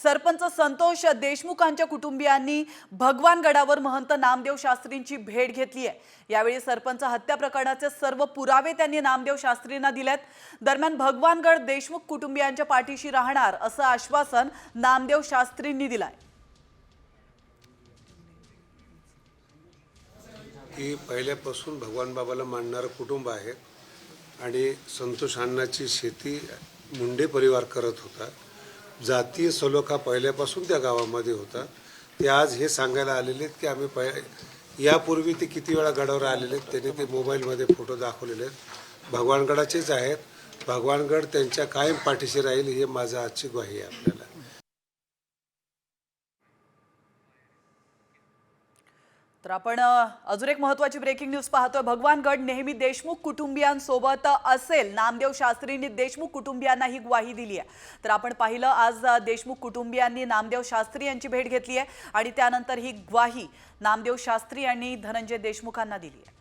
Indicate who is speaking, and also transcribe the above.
Speaker 1: सरपंच संतोष देशमुखांच्या कुटुंबियांनी भगवानगडावर महंत नामदेव शास्त्रींची भेट घेतली आहे। यावेळी सरपंच हत्या प्रकरणाचे सर्व पुरावे त्यांनी नामदेव शास्त्रींना दिलेत। दरम्यान भगवानगड देशमुख कुटुंबियांच्या पाठीशी राहणार असं आश्वासन नामदेव शास्त्रींनी दिलंय।
Speaker 2: की पहिल्यापासून भगवान बाबाला मानणारं कुटुंब आहे आणि संतोष अण्णाची शेती मुंडे परिवार करत होता। जातीय सलोखा पहिल्यापासून त्या गावामध्ये होता। ते आज हे सांगायला आलेले आहेत की आम्ही यापूर्वी ते किती वेळा गडावर आलेले आहेत, त्यांनी ते मोबाईलमध्ये फोटो दाखवलेले आहेत। भगवानगडाचेच आहेत। भगवानगड त्यांच्या कायम पाठीशी राहील हे माझं आजची ग्वाही आहे आपल्याला।
Speaker 1: तर आपण अजून एक महत्त्वाची ब्रेकिंग न्यूज पाहतोय। भगवानगड नेहमी देशमुख कुटुंबियांसोबत असेल, नामदेव शास्त्रींनी देशमुख कुटुंबियांना ही ग्वाही दिली आहे। तर आपण पाहिलं आज देशमुख कुटुंबियांनी नामदेव शास्त्री यांची भेट घेतली आहे आणि त्यानंतर ही ग्वाही नामदेव शास्त्री यांनी धनंजय देशमुखांना दिली आहे।